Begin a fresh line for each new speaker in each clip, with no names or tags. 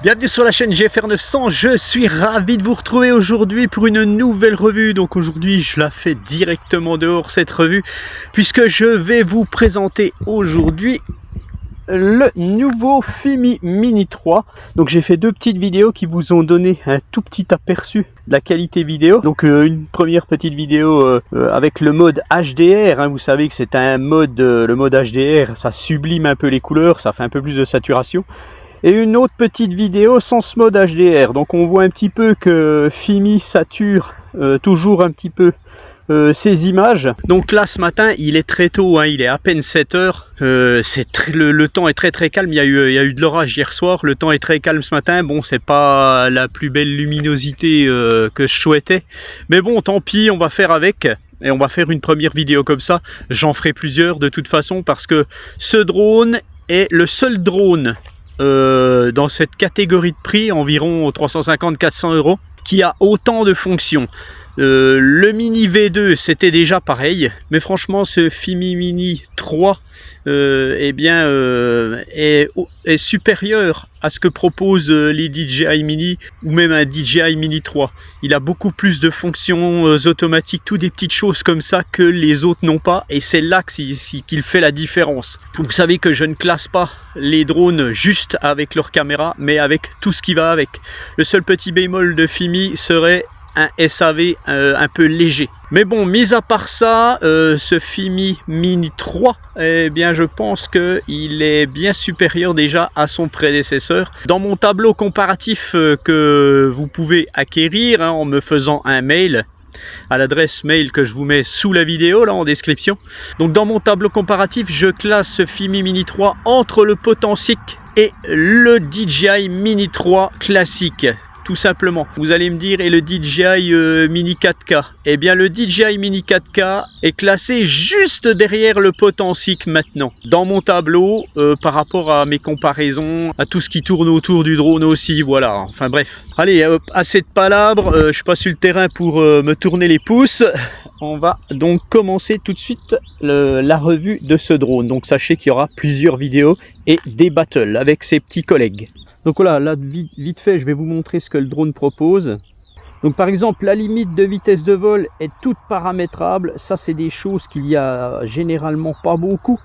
Bienvenue sur la chaîne GFR 900, je suis ravi de vous retrouver aujourd'hui pour une nouvelle revue. Donc aujourd'hui je la fais directement dehors cette revue, puisque je vais vous présenter aujourd'hui le nouveau FIMI Mini 3. Donc j'ai fait deux petites vidéos qui vous ont donné un tout petit aperçu de la qualité vidéo. Donc une première petite vidéo avec le mode HDR, hein. Vous savez que c'est un mode, le mode HDR, ça sublime un peu les couleurs, ça fait un peu plus de saturation. Et une autre petite vidéo sans ce mode HDR. Donc on voit un petit peu que FIMI sature toujours un petit peu ces images. Donc là ce matin il est très tôt, hein, il est à peine 7 heures. Le temps est très calme. Il y a eu de l'orage hier soir. Le temps est très calme ce matin. Bon, c'est pas la plus belle luminosité que je souhaitais, mais bon, tant pis, on va faire avec. Et on va faire une première vidéo comme ça. J'en ferai plusieurs de toute façon, parce que ce drone est le seul drone dans cette catégorie de prix, environ 350-400 euros, qui a autant de fonctions. Le Mini V2 c'était déjà pareil, mais franchement ce FIMI Mini 3 est supérieur à ce que proposent les DJI Mini ou même un DJI Mini 3. Il a beaucoup plus de fonctions automatiques, toutes des petites choses comme ça que les autres n'ont pas, et c'est là qu'il fait la différence. Vous savez que je ne classe pas les drones juste avec leur caméra, mais avec tout ce qui va avec. Le seul petit bémol de FIMI serait un SAV un peu léger. Mais bon, mis à part ça, ce FIMI Mini 3, eh bien je pense qu'il est bien supérieur déjà à son prédécesseur. Dans mon tableau comparatif que vous pouvez acquérir, hein, en me faisant un mail à l'adresse mail que je vous mets sous la vidéo là en description. Donc dans mon tableau comparatif, je classe ce FIMI Mini 3 entre le Potensic et le DJI Mini 3 classique. Tout simplement. Vous allez me dire, et le DJI Mini 4K? Eh bien le DJI Mini 4K est classé juste derrière le Potensic maintenant, dans mon tableau, par rapport à mes comparaisons, à tout ce qui tourne autour du drone aussi, voilà. Enfin bref. Allez, assez de palabres, je suis pas sur le terrain pour me tourner les pouces. On va donc commencer tout de suite la revue de ce drone. Donc sachez qu'il y aura plusieurs vidéos et des battles avec ses petits collègues. Donc voilà, là vite fait, je vais vous montrer ce que le drone propose. Donc par exemple, la limite de vitesse de vol est toute paramétrable. Ça, c'est des choses qu'il y a généralement pas beaucoup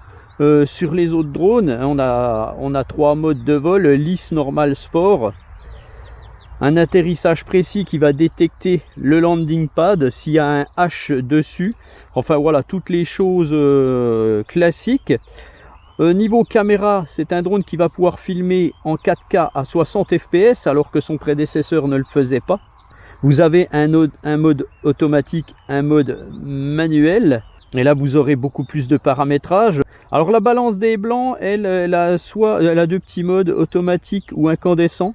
sur les autres drones. On a trois modes de vol: lisse, normal, sport. Un atterrissage précis qui va détecter le landing pad s'il y a un H dessus. Enfin voilà, toutes les choses classiques. Niveau caméra, c'est un drone qui va pouvoir filmer en 4K à 60 fps, alors que son prédécesseur ne le faisait pas. Vous avez un mode automatique, un mode manuel, et là vous aurez beaucoup plus de paramétrage. Alors la balance des blancs, elle a deux petits modes, automatique ou incandescent.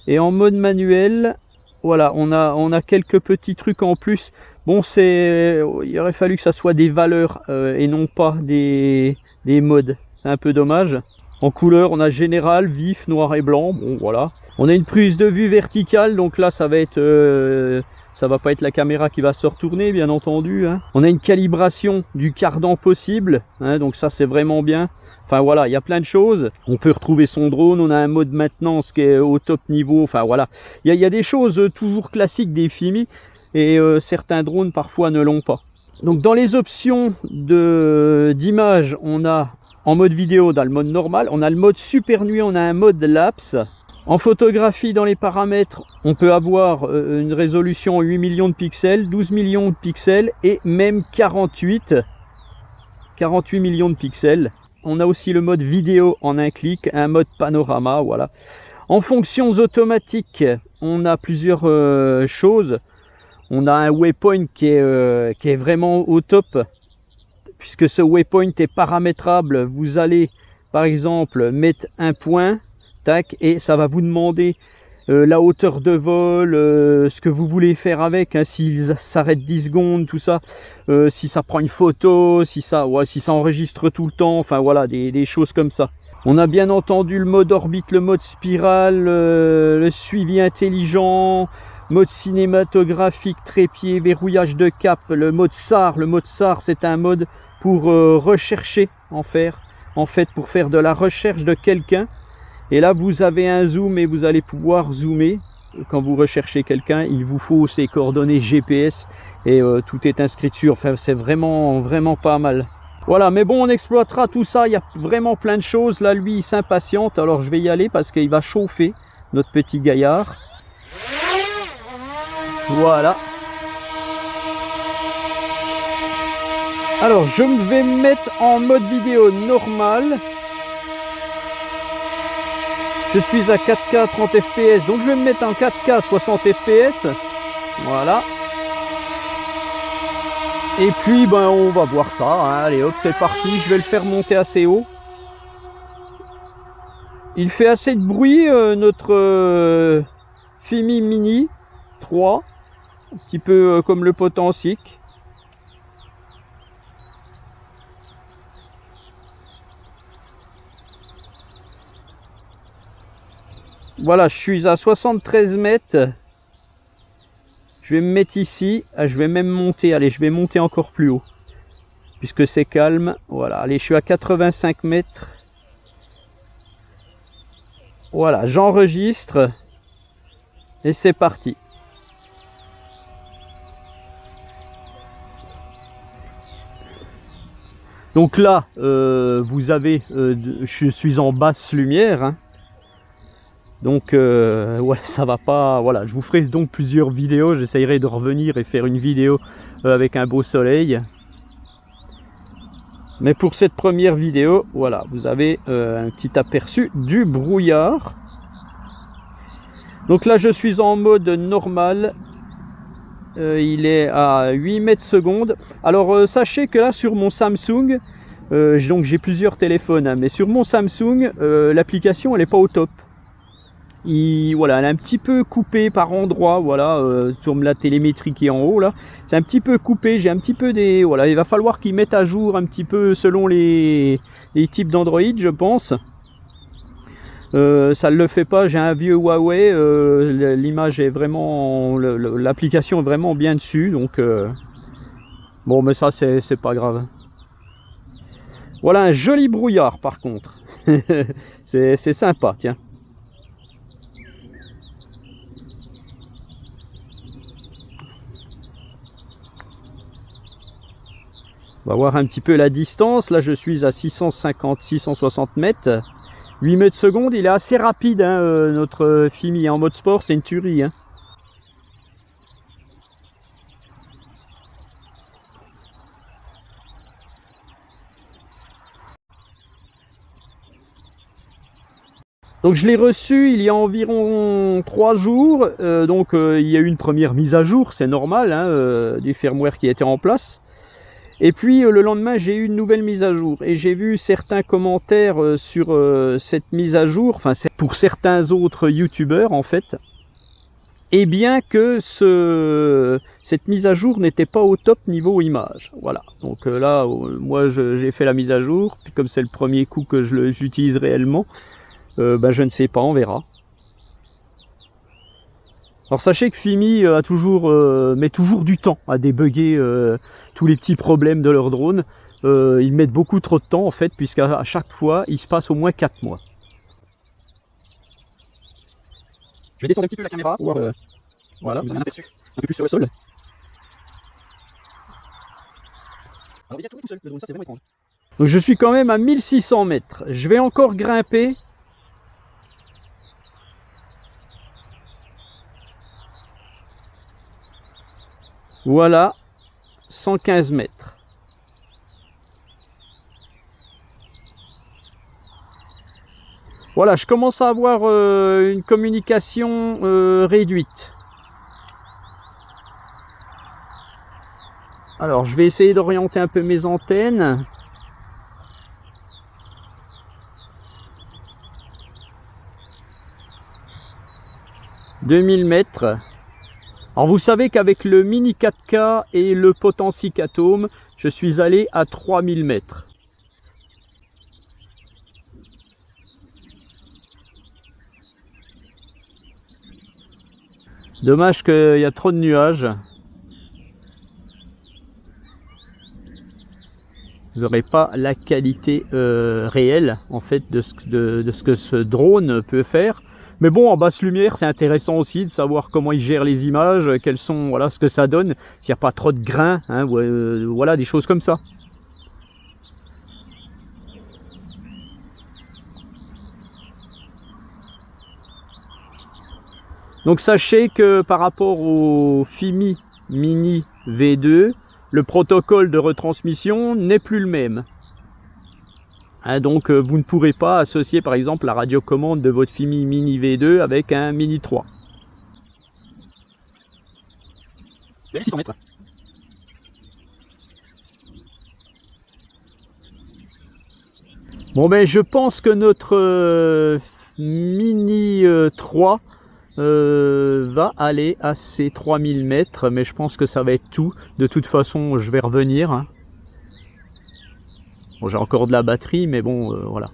Et en mode manuel, voilà, on a quelques petits trucs en plus. Bon, il aurait fallu que ça soit des valeurs et non pas des modes. C'est un peu dommage. En couleur, on a général, vif, noir et blanc. Bon, voilà. On a une prise de vue verticale, donc là, ça va pas être la caméra qui va se retourner, bien entendu, hein. On a une calibration du cardan possible, hein, donc ça, c'est vraiment bien. Enfin voilà, il y a plein de choses. On peut retrouver son drone, on a un mode maintenance qui est au top niveau. Enfin voilà, il y a des choses toujours classiques des FIMI, et certains drones parfois ne l'ont pas. Donc dans les options d'image, on a en mode vidéo, dans le mode normal, on a le mode super nuit, on a un mode lapse. En photographie, dans les paramètres, on peut avoir une résolution 8 millions de pixels, 12 millions de pixels et même 48 millions de pixels. On a aussi le mode vidéo en un clic, un mode panorama, voilà. En fonctions automatiques, on a plusieurs choses. On a un waypoint qui est vraiment au top, puisque ce waypoint est paramétrable. Vous allez par exemple mettre un point, tac, et ça va vous demander la hauteur de vol, ce que vous voulez faire avec, hein, s'il s'arrête 10 secondes, tout ça, si ça prend une photo, si ça enregistre tout le temps, enfin voilà, des choses comme ça. On a bien entendu le mode orbite, le mode spirale, le suivi intelligent, mode cinématographique, trépied, verrouillage de cap, le mode SAR. Le mode SAR, c'est un mode pour rechercher, pour faire de la recherche de quelqu'un. Et là vous avez un zoom et vous allez pouvoir zoomer. Quand vous recherchez quelqu'un, il vous faut ses coordonnées GPS et tout est inscrit dessus. Enfin, c'est vraiment pas mal. Voilà, mais bon, on exploitera tout ça. Il y a vraiment plein de choses. Là, lui, il s'impatiente. Alors, je vais y aller parce qu'il va chauffer notre petit gaillard. Voilà. Alors, je vais me mettre en mode vidéo normal. Je suis à 4K 30 fps, donc je vais me mettre en 4K 60 fps. Voilà. Et puis ben on va voir ça, hein. Allez hop, c'est parti, je vais le faire monter assez haut. Il fait assez de bruit notre Fimi Mini 3, un petit peu comme le Potensic. Voilà, je suis à 73 mètres. Je vais me mettre ici, je vais même monter, allez, je vais monter encore plus haut. Puisque c'est calme, voilà, allez, je suis à 85 mètres. Voilà, j'enregistre. Et c'est parti. Donc là, vous avez, je suis en basse lumière, hein. Donc ouais, ça va pas, voilà, je vous ferai donc plusieurs vidéos, j'essayerai de revenir et faire une vidéo avec un beau soleil. Mais pour cette première vidéo, voilà, vous avez un petit aperçu du brouillard. Donc là, je suis en mode normal, il est à 8 mètres secondes. Alors sachez que là, sur mon Samsung, donc j'ai plusieurs téléphones, hein, mais sur mon Samsung, l'application, elle n'est pas au top. Voilà, elle est un petit peu coupée par endroits, voilà, sur la télémétrie qui est en haut là, c'est un petit peu coupé, j'ai un petit peu des, voilà, il va falloir qu'ils mettent à jour un petit peu selon les types d'Android, je pense. Ça ne le fait pas, j'ai un vieux Huawei, l'image est vraiment, l'application est vraiment bien dessus, donc bon, mais ça c'est pas grave. Voilà un joli brouillard par contre, c'est sympa, tiens. On va voir un petit peu la distance. Là, je suis à 650-660 mètres. 8 mètres secondes, il est assez rapide, hein, notre Fimi en mode sport, c'est une tuerie. Hein. Donc je l'ai reçu il y a environ 3 jours. Il y a eu une première mise à jour, c'est normal, hein, des firmware qui étaient en place. Et puis le lendemain, j'ai eu une nouvelle mise à jour et j'ai vu certains commentaires sur cette mise à jour, enfin c'est pour certains autres youtubeurs en fait, et bien que cette mise à jour n'était pas au top niveau image. Voilà, donc là, moi j'ai fait la mise à jour, puis comme c'est le premier coup que j'utilise réellement, ben, je ne sais pas, on verra. Alors sachez que Fimi a met toujours du temps à débugger tous les petits problèmes de leur drone. Ils mettent beaucoup trop de temps en fait, puisqu'à chaque fois, il se passe au moins 4 mois. Je vais descendre un petit peu la caméra pour voir, voilà, vous avez un aperçu un peu plus sur le sol. Alors il y a tout seul, le drone, ça c'est vraiment étrange. Donc je suis quand même à 1600 mètres. Je vais encore grimper. Voilà, 115 mètres. Voilà, je commence à avoir une communication réduite. Alors, je vais essayer d'orienter un peu mes antennes. « 2000 mètres. Alors vous savez qu'avec le Mini 4K et le Potensic Atom, je suis allé à 3000 mètres. Dommage qu'il y a trop de nuages. vous n'aurez pas la qualité réelle en fait de ce que ce drone peut faire. Mais bon, en basse lumière, c'est intéressant aussi de savoir comment il gère les images, quelles sont, voilà, ce que ça donne, s'il n'y a pas trop de grains, hein, voilà, des choses comme ça. Donc sachez que par rapport au FIMI Mini V2, le protocole de retransmission n'est plus le même. Hein, donc vous ne pourrez pas associer par exemple la radiocommande de votre FIMI Mini V2 avec un Mini 3. 600 mètres. Bon ben je pense que notre Mini 3 va aller à ces 3000 mètres, mais je pense que ça va être tout. De toute façon, je vais revenir. Hein. Bon, j'ai encore de la batterie, mais bon, voilà.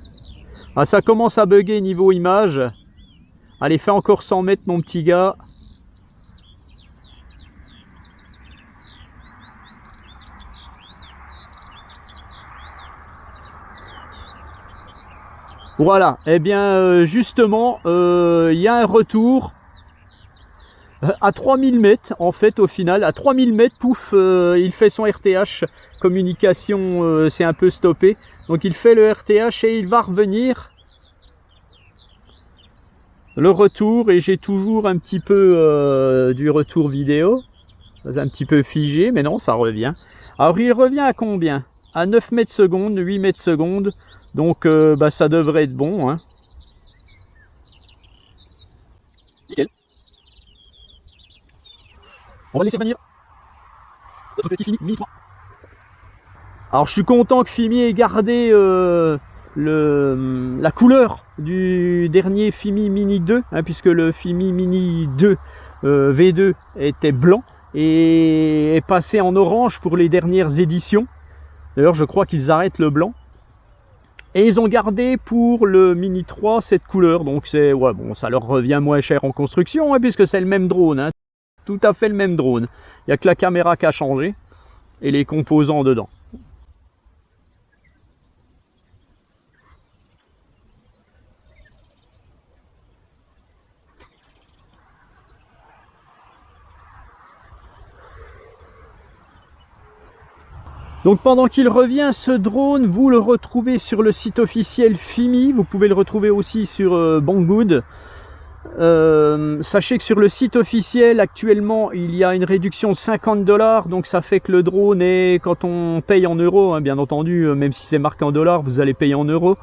Ah, ça commence à bugger niveau image. Allez, fais encore 100 mètres, mon petit gars. Voilà, et eh bien justement, il y a un retour à 3000 mètres en fait au final. À 3000 mètres, pouf, il fait son RTH, communication c'est un peu stoppé. Donc il fait le RTH et il va revenir. Le retour, et j'ai toujours un petit peu du retour vidéo. C'est un petit peu figé, mais non, ça revient. Alors il revient à combien? À 9 mètres secondes, 8 mètres secondes. Donc bah, ça devrait être bon. Hein. Nickel. On va laisser venir notre petit Fimi Mini 3. Alors je suis content que Fimi ait gardé la couleur du dernier Fimi Mini 2, hein, puisque le Fimi Mini 2 V2 était blanc et est passé en orange pour les dernières éditions. D'ailleurs je crois qu'ils arrêtent le blanc. Et ils ont gardé pour le Mini 3 cette couleur, donc c'est ouais, bon, ça leur revient moins cher en construction, hein, puisque c'est le même drone, hein, tout à fait le même drone. Il n'y a que la caméra qui a changé et les composants dedans. Donc pendant qu'il revient, ce drone, vous le retrouvez sur le site officiel Fimi, vous pouvez le retrouver aussi sur Banggood. Sachez que sur le site officiel, actuellement, il y a une réduction de 50 $, donc ça fait que le drone est, quand on paye en euros, hein, bien entendu, même si c'est marqué en dollars, vous allez payer en euros,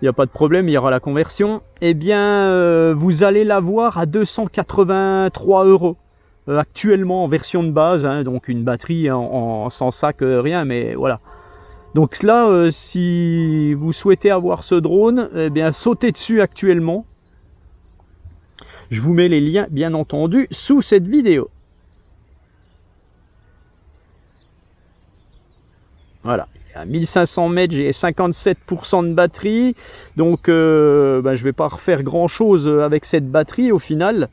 il n'y a pas de problème, il y aura la conversion, eh bien, vous allez l'avoir à 283 €. Actuellement en version de base, hein, donc une batterie sans sac, rien, mais voilà. Donc là, si vous souhaitez avoir ce drone, eh bien sautez dessus actuellement. Je vous mets les liens, bien entendu, sous cette vidéo. Voilà, à 1500 mètres, j'ai 57% de batterie, donc je ne vais pas refaire grand chose avec cette batterie au final.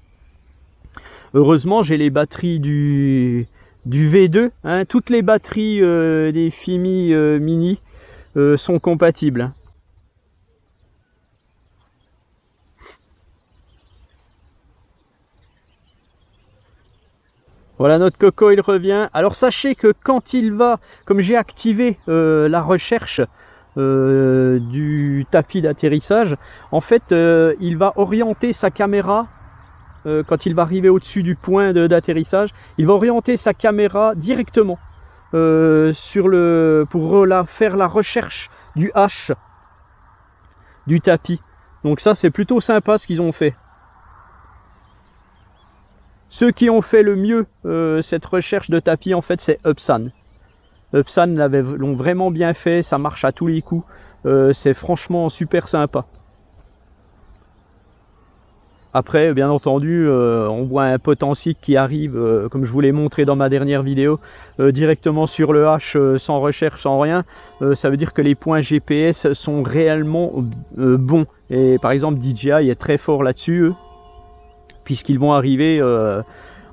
Heureusement, j'ai les batteries du V2. Hein. Toutes les batteries des Fimi Mini sont compatibles. Voilà, notre coco, il revient. Alors sachez que quand il va, comme j'ai activé la recherche du tapis d'atterrissage, en fait, il va orienter sa caméra. Quand il va arriver au-dessus du point d'atterrissage, il va orienter sa caméra directement pour faire la recherche du H du tapis. Donc ça, c'est plutôt sympa ce qu'ils ont fait. Ceux qui ont fait le mieux cette recherche de tapis, en fait, c'est Upsan. Upsan l'ont vraiment bien fait, ça marche à tous les coups. C'est franchement super sympa. Après, bien entendu, on voit un potentiel qui arrive, comme je vous l'ai montré dans ma dernière vidéo, directement sur le H, sans recherche, sans rien. Ça veut dire que les points GPS sont réellement bons. Et par exemple, DJI est très fort là-dessus, puisqu'ils vont arriver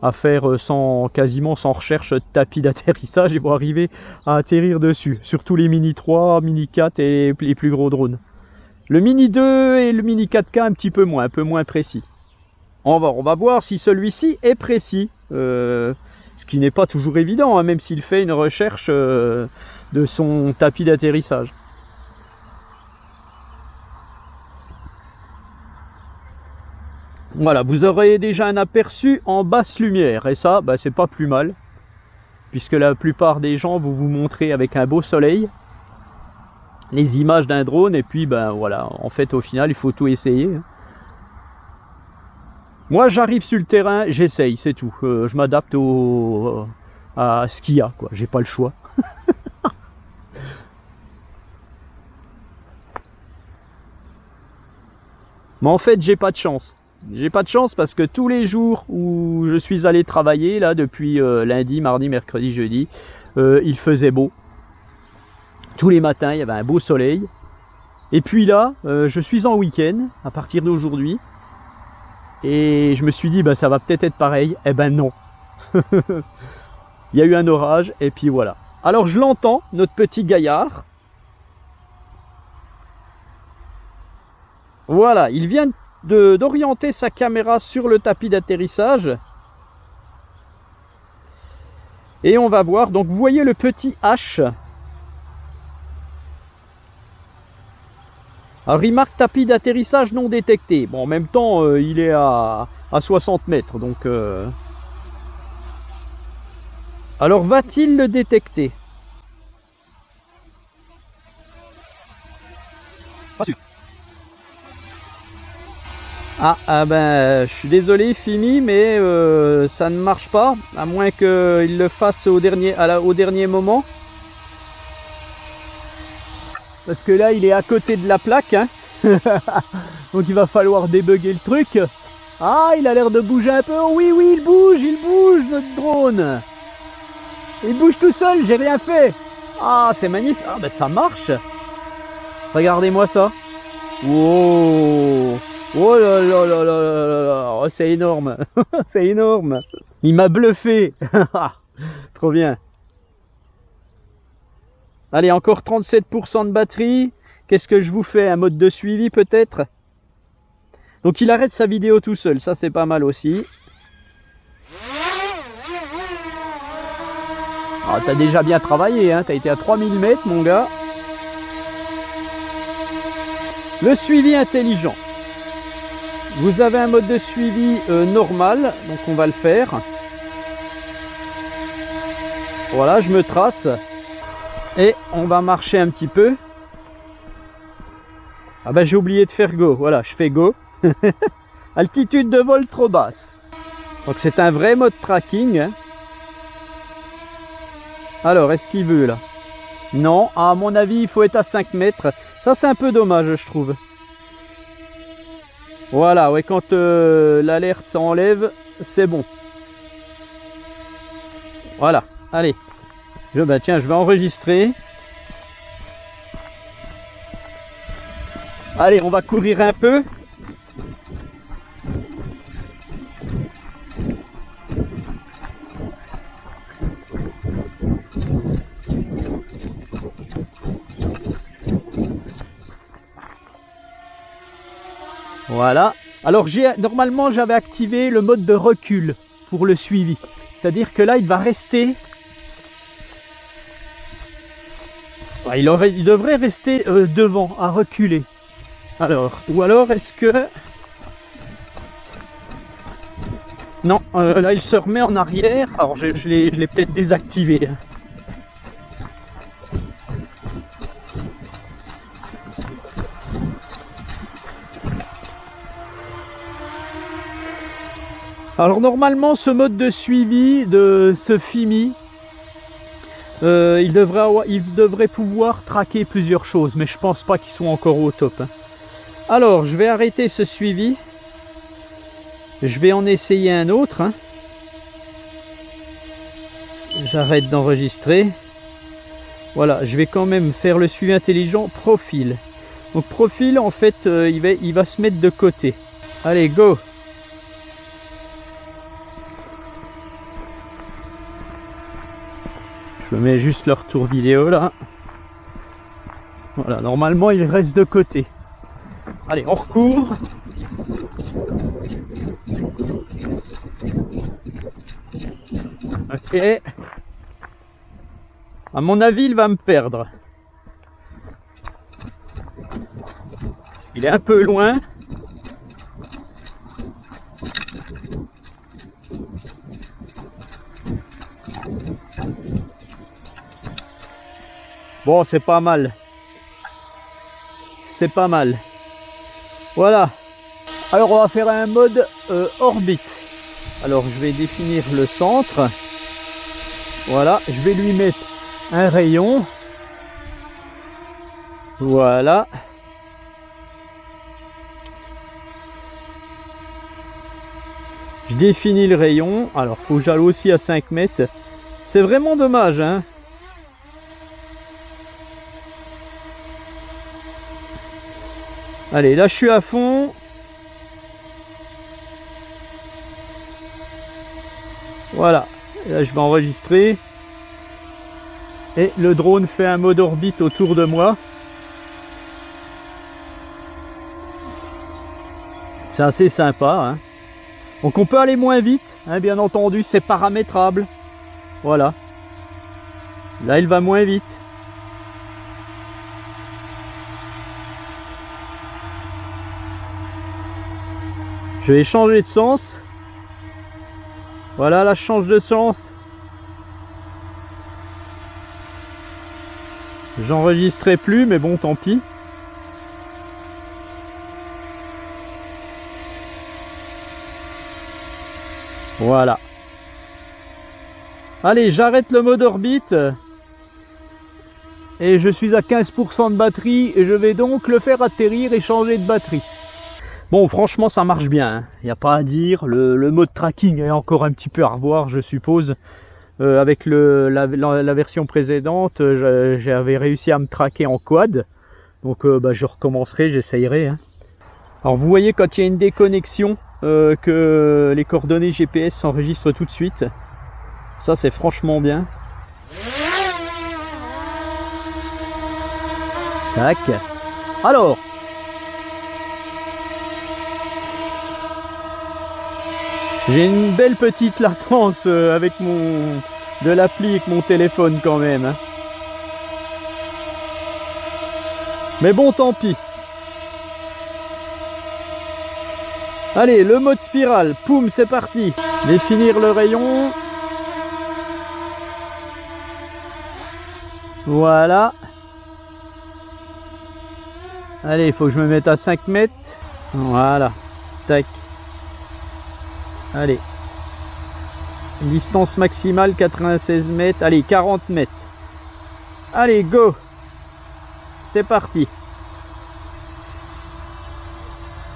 à faire quasiment sans recherche de tapis d'atterrissage, ils vont arriver à atterrir dessus. Surtout les Mini 3, Mini 4 et les plus gros drones. Le Mini 2 et le Mini 4K un peu moins précis. On va voir si celui-ci est précis. Ce qui n'est pas toujours évident, hein, même s'il fait une recherche de son tapis d'atterrissage. Voilà, vous aurez déjà un aperçu en basse lumière, et ça, bah, c'est pas plus mal, puisque la plupart des gens vont vous montrer avec un beau soleil les images d'un drone, et puis ben voilà, en fait au final il faut tout essayer. Moi j'arrive sur le terrain, j'essaye, c'est tout, je m'adapte à ce qu'il y a, quoi, j'ai pas le choix. Mais en fait j'ai pas de chance. J'ai pas de chance parce que tous les jours où je suis allé travailler, là, depuis lundi, mardi, mercredi, jeudi, il faisait beau. Tous les matins, il y avait un beau soleil. Et puis là, je suis en week-end, à partir d'aujourd'hui. Et je me suis dit, bah, ça va peut-être être pareil. Eh ben non. Il y a eu un orage, et puis voilà. Alors je l'entends, notre petit gaillard. Voilà, il vient d'orienter sa caméra sur le tapis d'atterrissage et on va voir. Donc vous voyez le petit H. Alors il marque tapis d'atterrissage non détecté. Bon, en même temps il est à 60 mètres, donc alors va-t-il le détecter? Pas sûr. Ah ben, je suis désolé Fimi, mais ça ne marche pas, à moins qu'il le fasse au dernier moment. Parce que là, il est à côté de la plaque, hein. Donc il va falloir débugger le truc. Ah, il a l'air de bouger un peu. Oh, oui, il bouge, notre drone. Il bouge tout seul, j'ai rien fait. Ah, c'est magnifique. Ah ben ça marche. Regardez-moi ça. Wow. Oh là là là là là là, oh, c'est énorme. C'est énorme. Il m'a bluffé. Trop bien. Allez, encore 37% de batterie. Qu'est-ce que je vous fais? Un mode de suivi peut-être? Donc il arrête sa vidéo tout seul, ça c'est pas mal aussi. Ah, t'as déjà bien travaillé, hein, t'as été à 3000 mètres mon gars. Le suivi intelligent. Vous avez un mode de suivi normal, donc on va le faire. Voilà, je me trace. Et on va marcher un petit peu. Ah ben j'ai oublié de faire go, voilà, je fais go. Altitude de vol trop basse. Donc c'est un vrai mode tracking. Hein. Alors, est-ce qu'il veut là? Non, à mon avis il faut être à 5 mètres. Ça c'est un peu dommage je trouve. Voilà, ouais, quand l'alerte s'enlève, c'est bon. Voilà, allez. Tiens, je vais enregistrer. Allez, on va courir un peu. Voilà. Alors normalement j'avais activé le mode de recul pour le suivi. C'est-à-dire que là il va rester. Il devrait rester devant, à reculer. Alors, ou alors est-ce que... Non, là il se remet en arrière. Alors je l'ai peut-être désactivé. Alors normalement ce mode de suivi de ce Fimi, il devrait pouvoir traquer plusieurs choses, mais je pense pas qu'ils soient encore au top. Hein. Alors je vais arrêter ce suivi, je vais en essayer un autre. Hein. J'arrête d'enregistrer. Voilà, je vais quand même faire le suivi intelligent profil. Donc profil en fait il va se mettre de côté. Allez go. Je mets juste le retour vidéo là. Voilà, normalement il reste de côté. Allez, on recourt. Ok. À mon avis, il va me perdre. Il est un peu loin. Bon, c'est pas mal. C'est pas mal. Voilà. Alors, on va faire un mode orbite. Alors, je vais définir le centre. Voilà. Je vais lui mettre un rayon. Voilà. Je définis le rayon. Alors, faut que j'aille aussi à 5 mètres. C'est vraiment dommage, hein. Allez, là, je suis à fond. Voilà. Et là, je vais enregistrer. Et le drone fait un mode orbite autour de moi. C'est assez sympa, hein. Donc on peut aller moins vite, hein, bien entendu, c'est paramétrable. Voilà. Là, il va moins vite. Je vais changer de sens. Voilà, là, je change de sens. J'enregistrerai plus, mais bon, tant pis. Voilà. Allez, j'arrête le mode orbite. Et je suis à 15% de batterie. Et je vais donc le faire atterrir et changer de batterie. Bon, franchement, ça marche bien. Il n'y a pas à dire. Le mode tracking est encore un petit peu à revoir, je suppose. Avec la version précédente, j'avais réussi à me traquer en quad. Donc, je recommencerai, j'essayerai, hein. Alors, vous voyez, quand il y a une déconnexion, que les coordonnées GPS s'enregistrent tout de suite. Ça, c'est franchement bien. Tac. Alors, j'ai une belle petite latence avec de l'appli avec mon téléphone quand même, hein. Mais bon, tant pis. Allez, le mode spirale, poum, c'est parti. Définir le rayon. Voilà. Allez, il faut que je me mette à 5 mètres. Voilà. Tac. Allez. Distance maximale 96 mètres. Allez, 40 mètres. Allez, go. C'est parti.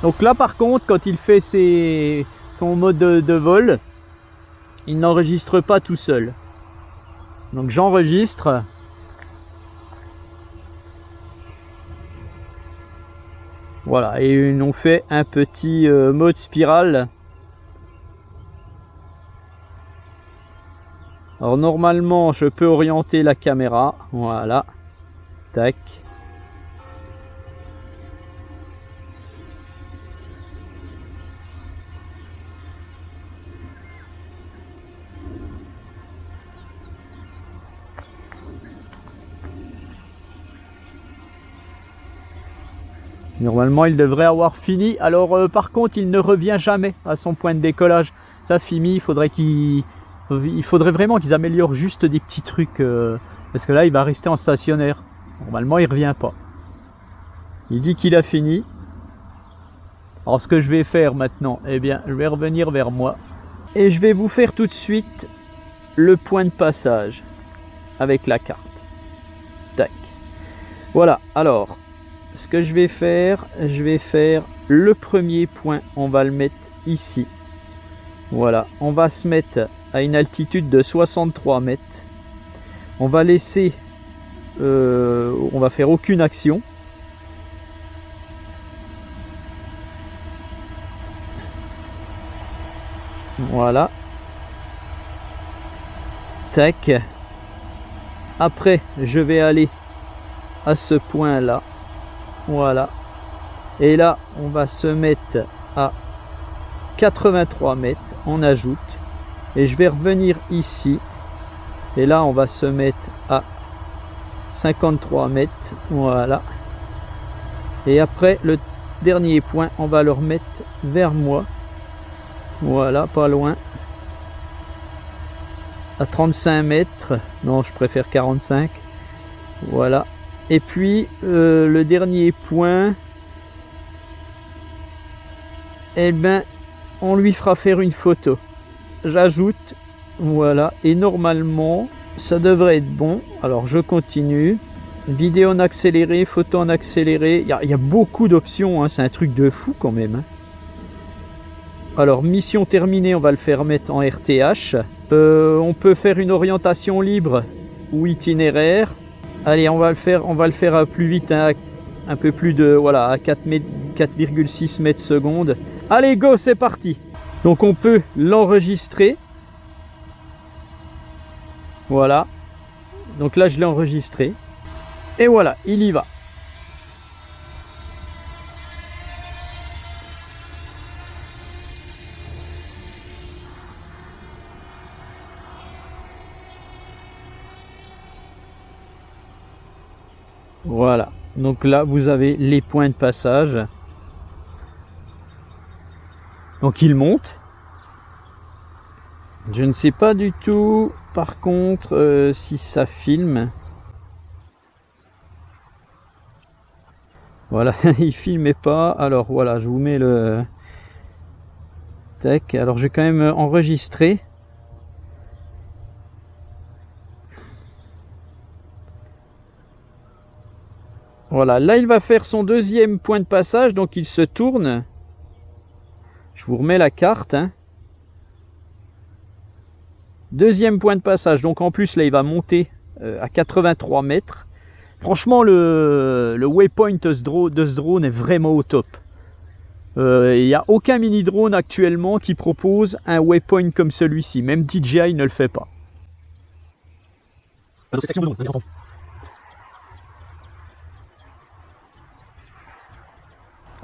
Donc là, par contre, quand il fait son mode de vol, il n'enregistre pas tout seul. Donc j'enregistre. Voilà, et on fait un petit mode spirale. Alors normalement, je peux orienter la caméra. Voilà. Tac. Normalement, il devrait avoir fini. Alors, par contre, il ne revient jamais à son point de décollage. Ça, Fimi, il faudrait vraiment qu'ils améliorent juste des petits trucs. Parce que là, il va rester en stationnaire. Normalement, il revient pas. Il dit qu'il a fini. Alors, ce que je vais faire maintenant, eh bien, je vais revenir vers moi. Et je vais vous faire tout de suite le point de passage avec la carte. Tac. Voilà, alors... Ce que je vais faire le premier point, on va le mettre ici. Voilà, on va se mettre à une altitude de 63 mètres. On va laisser, on va faire aucune action. Voilà. Tac.
Après, je vais aller à ce point là, voilà, et là on va se mettre à 83 mètres, on ajoute, et je vais revenir ici, et là on va se mettre à 53 mètres, voilà, et après le dernier point on va le remettre vers moi, voilà, pas loin, à 35 mètres, non je préfère 45, voilà, et puis le dernier point, eh ben on lui fera faire une photo. J'ajoute, voilà, et normalement ça devrait être bon. Alors je continue, vidéo en accéléré, photo en accéléré, il y a beaucoup d'options, hein. C'est un truc de fou quand même, hein. Alors mission terminée, on va le faire mettre en RTH. On peut faire une orientation libre ou itinéraire. Allez, on va le faire à plus vite, hein, un peu plus de, voilà, à 4,6 mètres secondes. Allez, go, c'est parti. Donc on peut l'enregistrer. Voilà. Donc là, je l'ai enregistré. Et voilà, il y va. Voilà. Donc là, vous avez les points de passage. Donc il monte. Je ne sais pas du tout, par contre, si ça filme. Voilà, il filmait pas. Alors voilà, je vous mets le... Tac. Alors je vais quand même enregistrer. Voilà, là il va faire son deuxième point de passage, donc il se tourne. Je vous remets la carte, hein. Deuxième point de passage, donc en plus là il va monter à 83 mètres. Franchement le waypoint de ce drone est vraiment au top. Il n'y a aucun mini drone actuellement qui propose un waypoint comme celui-ci, même DJI ne le fait pas.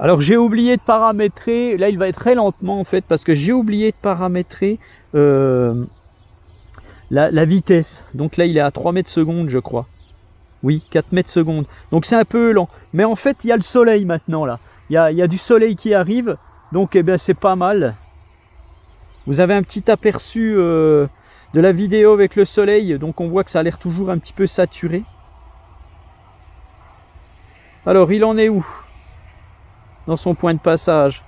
Alors j'ai oublié de paramétrer, là il va être très lentement en fait, parce que j'ai oublié de paramétrer la vitesse. Donc là il est à 3 mètres secondes je crois. Oui, 4 mètres secondes. Donc c'est un peu lent. Mais en fait il y a le soleil maintenant là. Il y a du soleil qui arrive, donc eh bien c'est pas mal. Vous avez un petit aperçu de la vidéo avec le soleil, donc on voit que ça a l'air toujours un petit peu saturé. Alors il en est où dans son point de passage?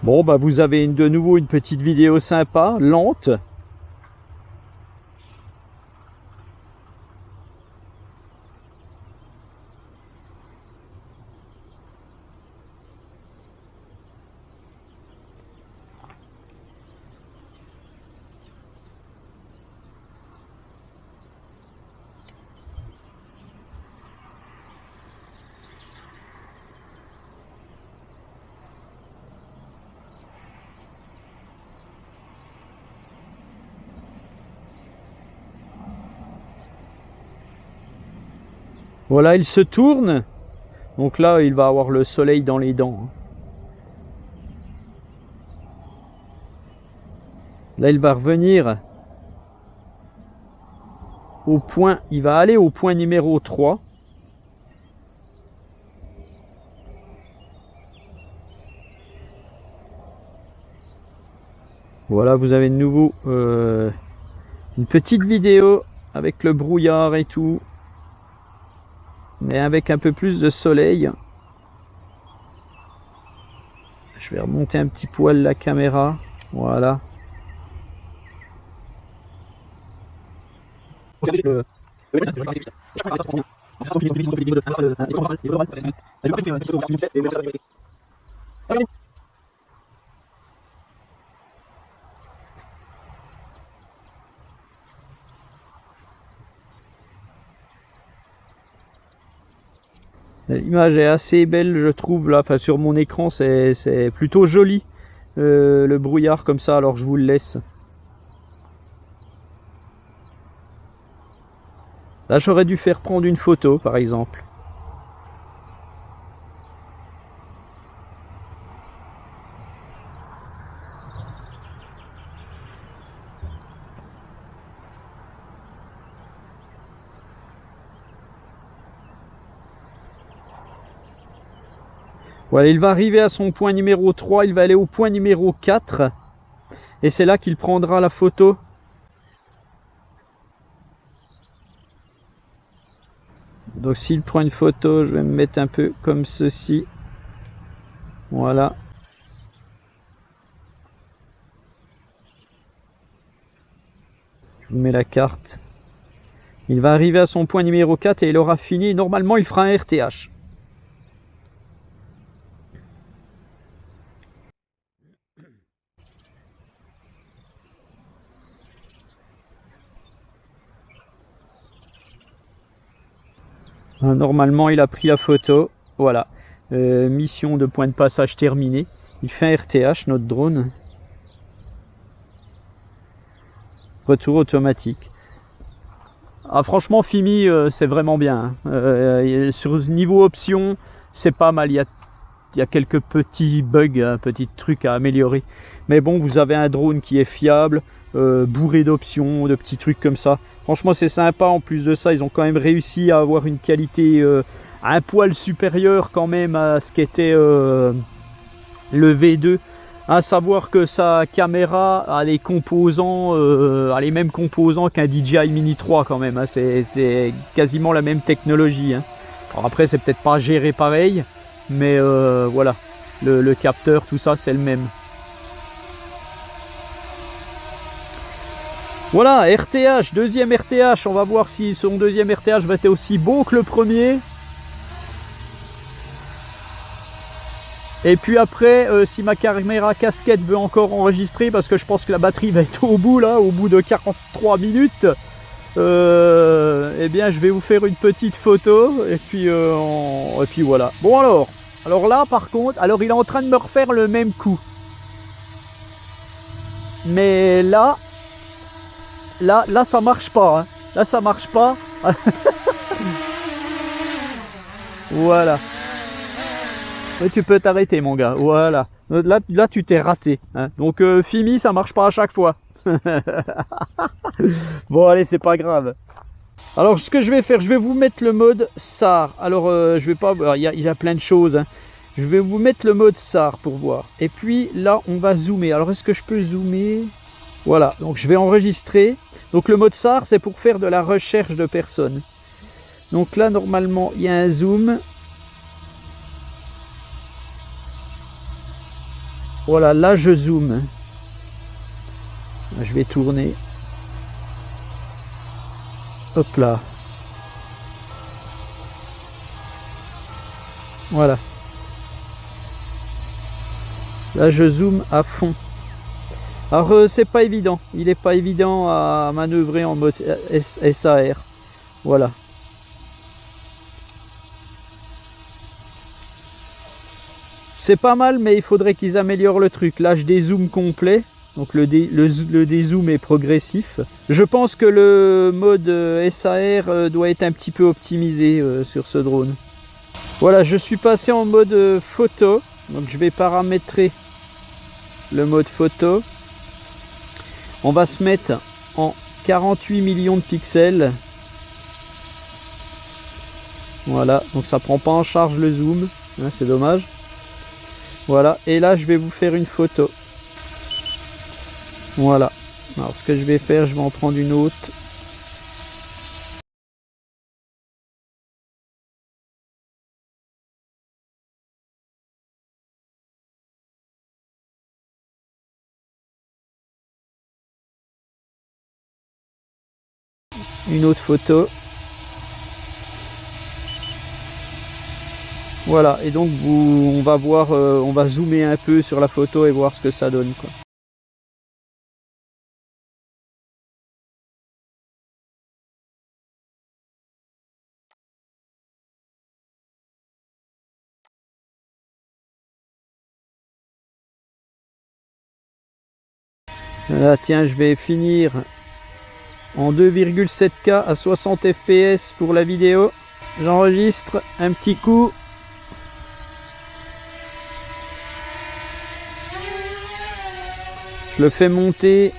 Bon bah vous avez de nouveau une petite vidéo sympa, lente. Voilà, il se tourne. Donc là, il va avoir le soleil dans les dents. Là, il va revenir au point. Il va aller au point numéro 3. Voilà, vous avez de nouveau une petite vidéo avec le brouillard et tout. Mais avec un peu plus de soleil. Je vais remonter un petit poil la caméra. Voilà. L'image est assez belle, je trouve, là. Enfin, sur mon écran, c'est plutôt joli, le brouillard comme ça. Alors, je vous le laisse. Là, j'aurais dû faire prendre une photo, par exemple. Voilà, il va arriver à son point numéro 3, il va aller au point numéro 4. Et c'est là qu'il prendra la photo. Donc s'il prend une photo, je vais me mettre un peu comme ceci. Voilà. Je vous mets la carte. Il va arriver à son point numéro 4 et il aura fini. Normalement, il fera un RTH. Normalement, il a pris la photo. Voilà. Mission de point de passage terminée. Il fait un RTH, notre drone. Retour automatique. Ah, franchement, Fimi, c'est vraiment bien. Sur niveau option, c'est pas mal. Il y a quelques petits bugs, petits trucs à améliorer. Mais bon, vous avez un drone qui est fiable, bourré d'options, de petits trucs comme ça. Franchement, c'est sympa. En plus de ça, ils ont quand même réussi à avoir une qualité un poil supérieure quand même à ce qu'était le V2. À savoir que sa caméra a les composants, a les mêmes composants qu'un DJI Mini 3 quand même. Hein. C'est quasiment la même technologie. Hein. Alors après, c'est peut-être pas géré pareil, mais voilà, le capteur, tout ça, c'est le même. Voilà, RTH, deuxième RTH. On va voir si son deuxième RTH va être aussi beau que le premier. Et puis après, si ma caméra casquette veut encore enregistrer, parce que je pense que la batterie va être au bout là, au bout de 43 minutes, eh bien je vais vous faire une petite photo, et puis voilà. Bon alors là par contre, alors il est en train de me refaire le même coup. Mais là ça marche pas. Hein. Là ça marche pas. Voilà. Mais tu peux t'arrêter mon gars, voilà. Là tu t'es raté. Hein. Donc Fimi, ça marche pas à chaque fois. Bon allez, c'est pas grave. Alors ce que je vais faire, je vais vous mettre le mode SAR. Alors je vais pas, il y a plein de choses. Hein. Je vais vous mettre le mode SAR pour voir. Et puis là on va zoomer. Alors est-ce que je peux zoomer? Voilà, donc je vais enregistrer. Donc le mode SAR c'est pour faire de la recherche de personnes. Donc là normalement il y a un zoom. Voilà, là je zoome. Je vais tourner. Hop là. Voilà. Là je zoome à fond. Alors c'est pas évident. Il n'est pas évident à manœuvrer en mode SAR. Voilà. C'est pas mal, mais il faudrait qu'ils améliorent le truc. Là je dézoome complet. Donc le dézoom est progressif. Je pense que le mode SAR doit être un petit peu optimisé sur ce drone. Voilà, je suis passé en mode photo. Donc je vais paramétrer le mode photo. On va se mettre en 48 millions de pixels. Voilà, donc ça prend pas en charge le zoom. Hein, c'est dommage. Voilà, et là je vais vous faire une photo. Voilà. Alors ce que je vais faire, je vais en prendre une autre. Une autre photo. Voilà, et donc on va voir, on va zoomer un peu sur la photo et voir ce que ça donne, quoi. Ah, tiens, je vais finir en 2,7K à 60 fps pour la vidéo. J'enregistre un petit coup. Je le fais monter.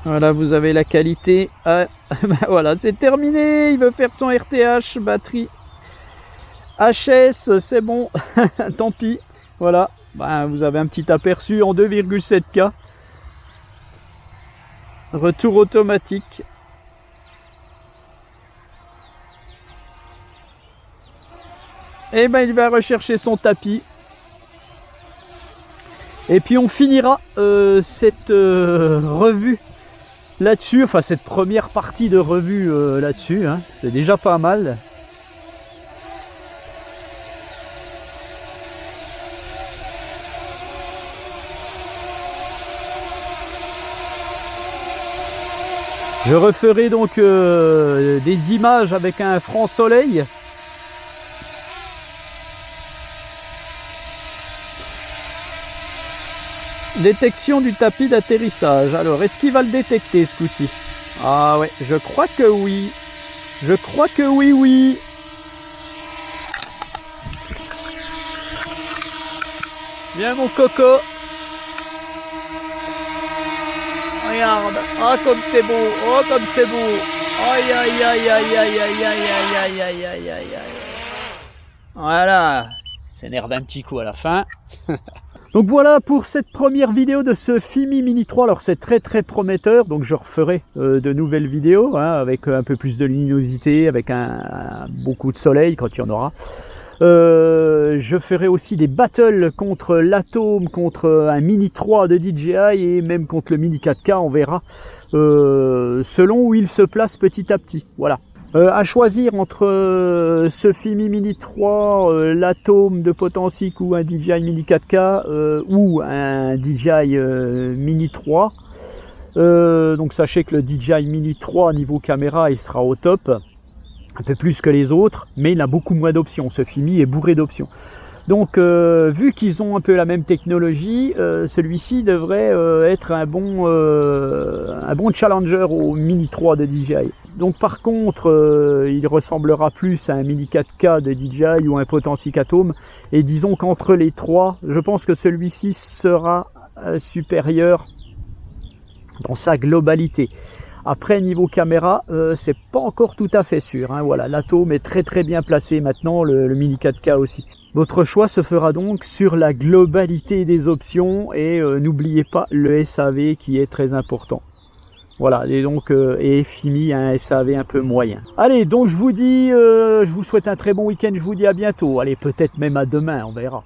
Voilà, vous avez la qualité. Ah, ben voilà, c'est terminé. Il veut faire son RTH, batterie HS, c'est bon. Tant pis. Voilà, ben, vous avez un petit aperçu en 2,7K. Retour automatique. Et ben il va rechercher son tapis. Et puis on finira cette revue là-dessus, enfin cette première partie de revue là-dessus, hein. C'est déjà pas mal. Je referai donc des images avec un franc soleil. Détection du tapis d'atterrissage. Alors, est-ce qu'il va le détecter ce coup-ci? Ah ouais, je crois que oui. Je crois que oui, oui. Viens mon coco. Regarde. Ah comme c'est beau. Oh comme c'est beau. Aïe aïe aïe aïe aïe aïe aïe aïe aïe aïe aïe aïe. Voilà. S'énerve un petit coup à la fin. Donc voilà pour cette première vidéo de ce FIMI Mini 3. Alors c'est très prometteur, donc je referai de nouvelles vidéos hein, avec un peu plus de luminosité, avec beaucoup de soleil quand il y en aura. Je ferai aussi des battles contre l'Atom, contre un Mini 3 de DJI et même contre le Mini 4K, on verra selon où il se place petit à petit. Voilà. À choisir entre ce FIMI Mini 3, l'Atom de Potensic ou un DJI Mini 4K ou un DJI Mini 3. Donc sachez que le DJI Mini 3 niveau caméra il sera au top, un peu plus que les autres, mais il a beaucoup moins d'options. Ce FIMI est bourré d'options. Donc vu qu'ils ont un peu la même technologie, celui-ci devrait être un bon challenger au Mini 3 de DJI. Donc par contre, il ressemblera plus à un Mini 4K de DJI ou un Potensic Atom. Et disons qu'entre les trois, je pense que celui-ci sera supérieur dans sa globalité. Après niveau caméra, c'est pas encore tout à fait sûr. Hein, voilà, l'Atom est très bien placé maintenant, le Mini 4K aussi. Votre choix se fera donc sur la globalité des options et n'oubliez pas le SAV qui est très important. Voilà, et donc FIMI a un SAV un peu moyen. Allez, donc je vous dis, je vous souhaite un très bon week-end, je vous dis à bientôt. Allez, peut-être même à demain, on verra.